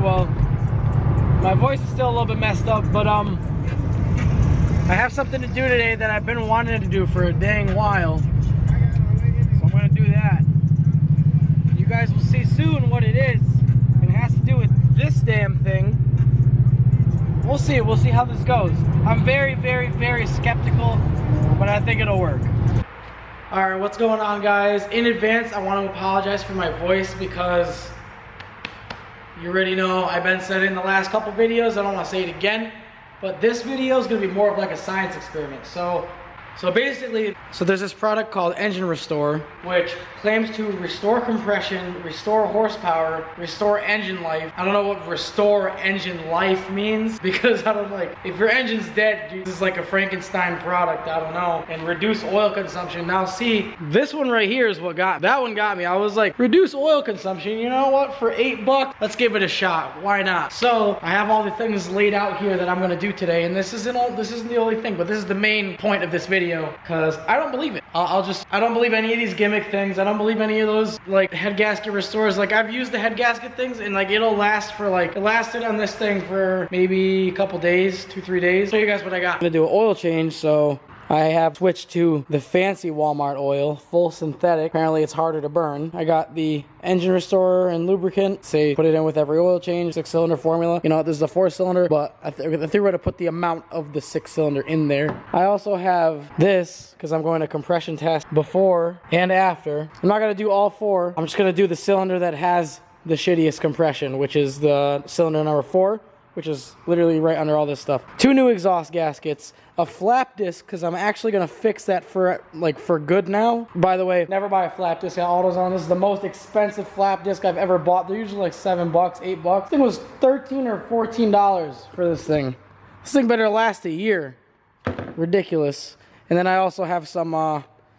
well, my voice is still a little bit messed up, but I have something to do today that I've been wanting to do for a dang while. So I'm gonna do that. You guys will see soon what it is. It has to do with this damn thing. We'll see how this goes. I'm very, very, very skeptical, but I think it'll work. All right, what's going on, guys? In advance, I want to apologize for my voice because you already know I've been saying it in the last couple videos. I don't want to say it again, but this video is going to be more of like a science experiment. So basically, there's this product called Engine Restore, which claims to restore compression, restore horsepower, restore engine life. I don't know what restore engine life means, because I don't like, if your engine's dead, dude, this is like a Frankenstein product, I don't know. And reduce oil consumption. Now see, this one right here is what got, that one got me. I was like, reduce oil consumption, you know what? For $8, let's give it a shot. Why not? So I have all the things laid out here that I'm gonna do today, and this isn't the only thing, but this is the main point of this video. Because I don't believe it. I don't believe any of these gimmick things. I don't believe any of those like head gasket restores. Like I've used the head gasket things and like it'll last for like, it lasted on this thing for maybe a couple days, 2-3 days. Show you guys what I got. I'm gonna do an oil change, so I have switched to the fancy Walmart oil, full synthetic. Apparently it's harder to burn. I got the engine restorer and lubricant. Say put it in with every oil change, 6-cylinder formula. You know, this is a 4-cylinder, but I think we're gonna put the amount of the 6-cylinder in there. I also have this, because I'm going to compression test before and after. I'm not gonna do all 4. I'm just gonna do the cylinder that has the shittiest compression, which is the cylinder number 4. Which is literally right under all this stuff. 2 new exhaust gaskets, a flap disc, because I'm actually gonna fix that for good now. By the way, never buy a flap disc at AutoZone. This is the most expensive flap disc I've ever bought. They're usually like $7, $8. I think it was $13 or $14 for this thing. This thing better last a year. Ridiculous. And then I also have some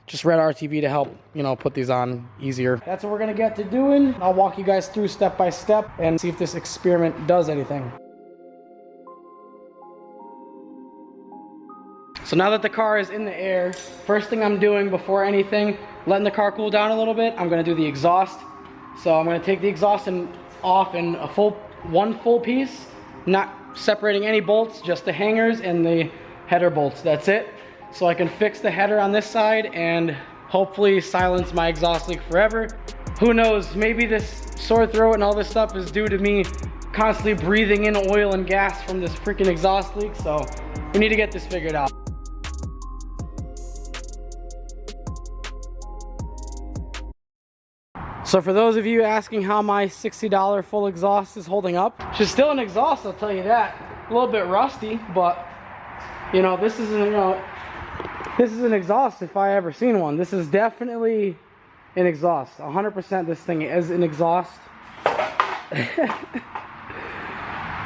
just red RTV to help, you know, put these on easier. That's what we're gonna get to doing. I'll walk you guys through step by step and see if this experiment does anything. So now that the car is in the air, first thing I'm doing before anything, letting the car cool down a little bit, I'm gonna do the exhaust. So I'm gonna take the exhaust off in one full piece, not separating any bolts, just the hangers and the header bolts, that's it. So I can fix the header on this side and hopefully silence my exhaust leak forever. Who knows, maybe this sore throat and all this stuff is due to me constantly breathing in oil and gas from this freaking exhaust leak, so we need to get this figured out. So for those of you asking how my $60 full exhaust is holding up, she's still an exhaust, I'll tell you that. A little bit rusty, but you know, this is an exhaust if I ever seen one. This is definitely an exhaust. 100% this thing is an exhaust.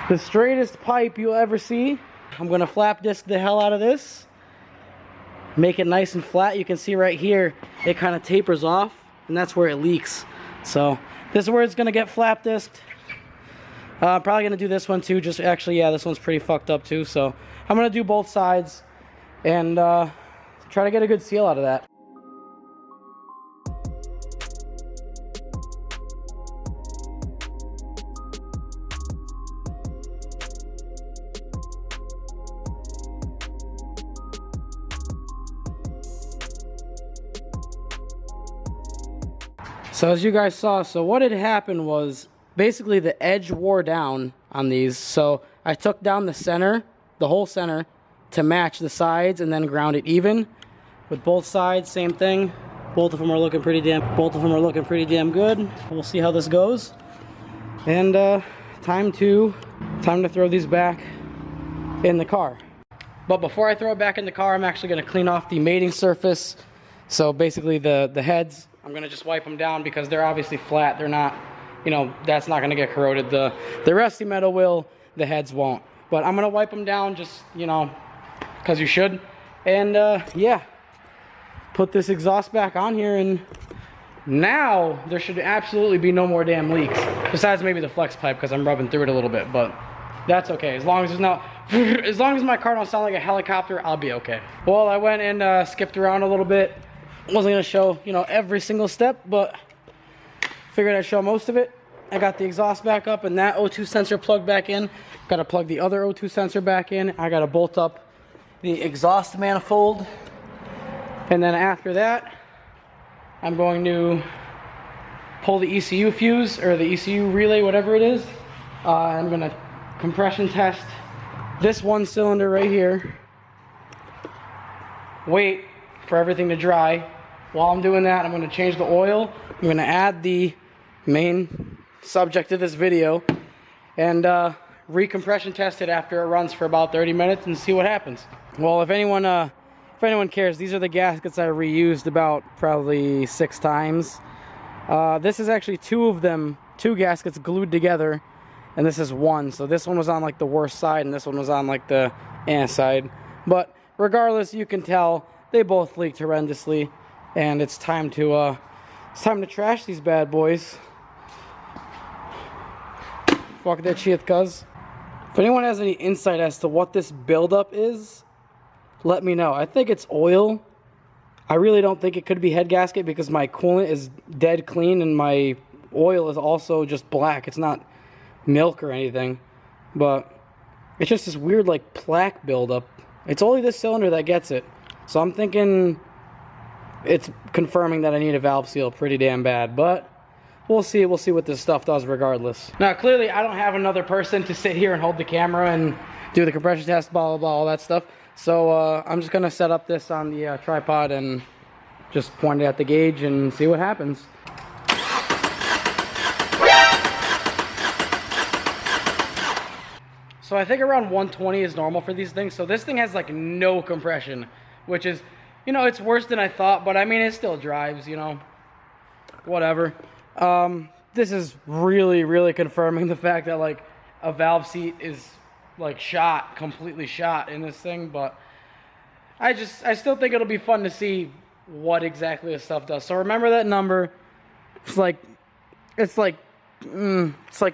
The straightest pipe you'll ever see. I'm gonna flap disc the hell out of this. Make it nice and flat. You can see right here, it kind of tapers off, and that's where it leaks. So this is where it's gonna get flap disked. Probably gonna do this one too. Just actually, yeah, this one's pretty fucked up too. So I'm gonna do both sides and try to get a good seal out of that. So as you guys saw, so what had happened was basically the edge wore down on these. So I took down the center, the whole center, to match the sides and then ground it even. With both sides, same thing. Both of them are looking pretty damn good. We'll see how this goes. And time to throw these back in the car. But before I throw it back in the car, I'm actually gonna clean off the mating surface. So basically the heads, I'm gonna just wipe them down because they're obviously flat. They're not, you know, that's not gonna get corroded. The rusty metal will, the heads won't. But I'm gonna wipe them down just, you know, because you should. And yeah, put this exhaust back on here, and now there should absolutely be no more damn leaks. Besides maybe the flex pipe, because I'm rubbing through it a little bit, but that's okay. As long as there's not, as long as my car don't sound like a helicopter, I'll be okay. Well, I went and skipped around a little bit. Wasn't gonna show, you know, every single step, but figured I'd show most of it. I got the exhaust back up and that O2 sensor plugged back in. Got to plug the other O2 sensor back in. I got to bolt up the exhaust manifold. And then after that, I'm going to pull the ECU fuse or the ECU relay, whatever it is. I'm going to compression test this one cylinder right here. Wait for everything to dry. While I'm doing that, I'm going to change the oil. I'm going to add the main subject of this video and recompression test it after it runs for about 30 minutes and see what happens. Well, if anyone cares, these are the gaskets I reused about probably 6 times. This is actually 2 of them, 2 gaskets glued together, and this is 1. So this one was on like the worst side and this one was on like the side. But regardless, you can tell they both leaked horrendously, and it's time to trash these bad boys. Fuck that shit, cuz. If anyone has any insight as to what this buildup is, let me know. I think it's oil. I really don't think it could be head gasket because my coolant is dead clean and my oil is also just black. It's not milk or anything, but it's just this weird like plaque buildup. It's only this cylinder that gets it, so I'm thinking it's confirming that I need a valve seal pretty damn bad, but we'll see what this stuff does regardless. Now clearly I don't have another person to sit here and hold the camera and do the compression test, blah blah blah, all that stuff. So I'm just gonna set up this on the tripod and just point it at the gauge and see what happens. So I think around 120 is normal for these things. So this thing has like no compression, which is, you know, it's worse than I thought, but I mean, it still drives, you know, whatever. This is really confirming the fact that like a valve seat is like completely shot in this thing, but I still think it'll be fun to see what exactly this stuff does. So remember that number. It's like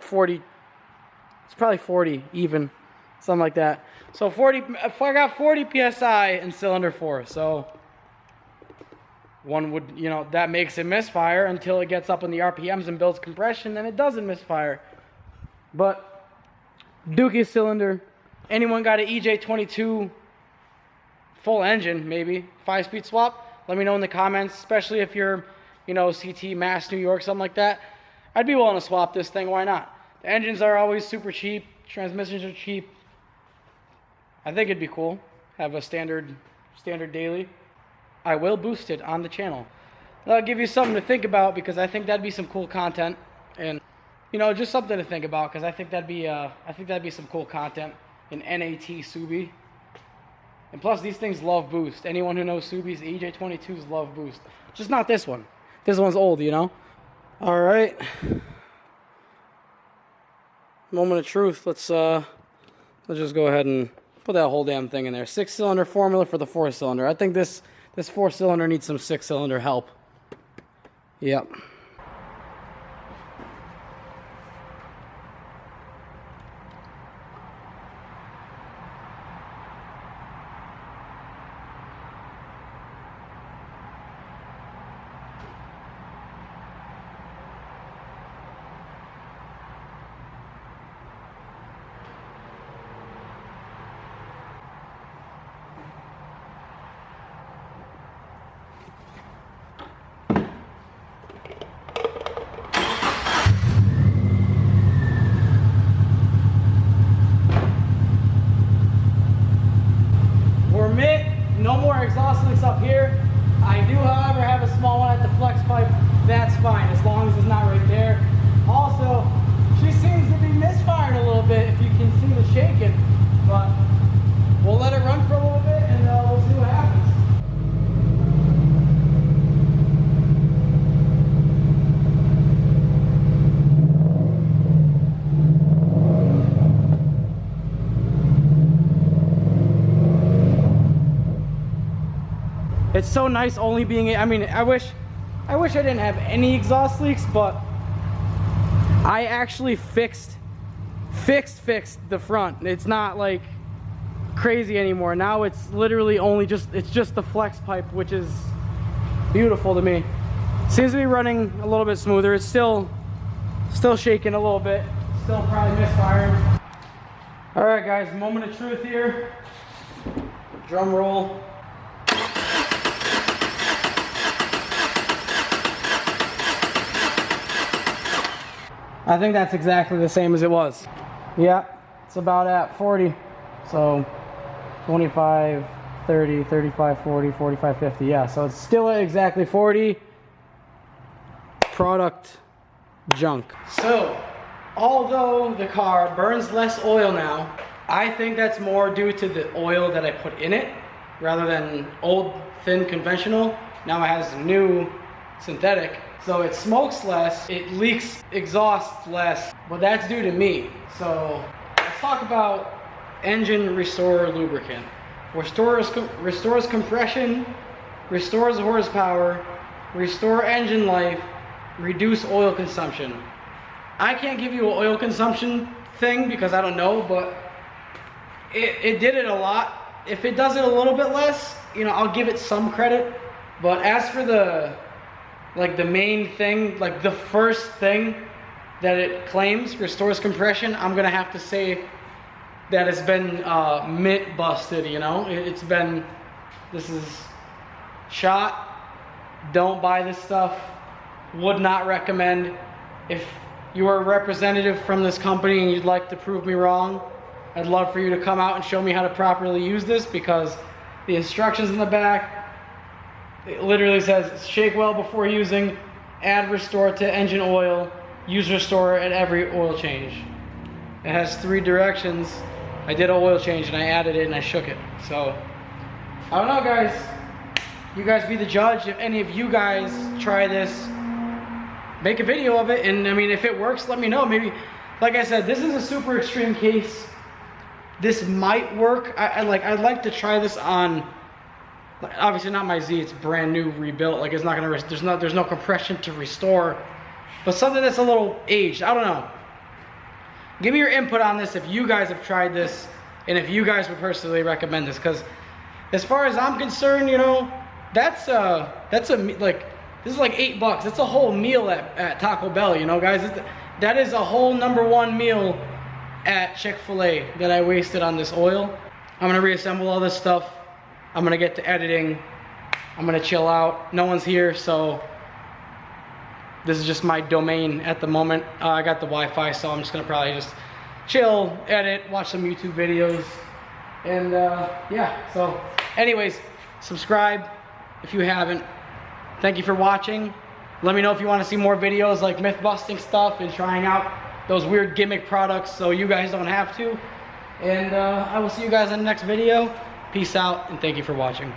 40. It's probably 40 even, something like that. So 40, if I got 40 PSI in cylinder 4, so one would, you know, that makes it misfire until it gets up in the RPMs and builds compression, then it doesn't misfire. But Dookie cylinder, anyone got an EJ22 full engine, maybe 5-speed swap? Let me know in the comments, especially if you're, you know, CT, Mass, New York, something like that. I'd be willing to swap this thing, why not? The engines are always super cheap, transmissions are cheap. I think it'd be cool, have a standard daily. I will boost it on the channel. That'll give you something to think about because I think that'd be some cool content, and you know, just something to think about because I think that'd be some cool content in NAT Subi. And plus, these things love boost. Anyone who knows Subis, EJ22s love boost. Just not this one. This one's old, you know. All right. Moment of truth. Let's just go ahead and put that whole damn thing in there. 6-cylinder formula for the 4-cylinder. I think this 4-cylinder needs some 6-cylinder help. Yep. No more exhaust leaks up here. I do, however, have a small one at the flex pipe. That's fine, as long as it's not right there. Also, she seems to be misfiring a little bit, if you can see the shaking. But we'll let it run for a little bit, and we'll see what happens. It's so nice only being, I mean, I wish I didn't have any exhaust leaks, but I actually fixed the front. It's not like crazy anymore. Now it's literally only it's just the flex pipe, which is beautiful to me. Seems to be running a little bit smoother. It's still Still shaking a little bit. Still probably misfiring. All right, guys, moment of truth here. Drum roll. I think that's exactly the same as it was. Yeah, it's about at 40. So 25, 30, 35, 40, 45, 50. Yeah, so it's still at exactly 40. Product junk. So, although the car burns less oil now, I think that's more due to the oil that I put in it rather than old, thin, conventional. Now it has new synthetic. So it smokes less, it leaks exhaust less, but that's due to me. So let's talk about engine restore lubricant. Restores compression, restores horsepower, restore engine life, reduce oil consumption. I can't give you an oil consumption thing because I don't know, but it did it a lot. If it does it a little bit less, you know, I'll give it some credit. But as for the main thing, like the first thing that it claims, restores compression, I'm gonna have to say that it's been mint busted, you know? This is shot. Don't buy this stuff. Would not recommend. If you are a representative from this company and you'd like to prove me wrong, I'd love for you to come out and show me how to properly use this, because the instructions in the back, it literally says shake well before using, add restore to engine oil, use restore at every oil change. It has 3 directions. I did an oil change and I added it and I shook it. So I don't know, guys. You guys be the judge. If any of you guys try this, make a video of it, and I mean, if it works, let me know. Maybe, like I said, this is a super extreme case. This might work. I'd like to try this on, obviously not my Z, it's brand new, rebuilt. Like, it's not gonna, there's no compression to restore, but something that's a little aged. I don't know. Give me your input on this if you guys have tried this, and if you guys would personally recommend this, because as far as I'm concerned, you know, this is like $8. That's a whole meal at Taco Bell, you know, guys. That is a whole #1 meal at Chick-fil-A that I wasted on this oil. I'm gonna reassemble all this stuff. I'm gonna get to editing. I'm gonna chill out. No one's here, so this is just my domain at the moment. I got the Wi-Fi, so I'm just gonna probably just chill, edit, watch some YouTube videos, and yeah. So, anyways, subscribe if you haven't. Thank you for watching. Let me know if you want to see more videos like myth busting stuff and trying out those weird gimmick products so you guys don't have to. And I will see you guys in the next video. Peace out, and thank you for watching.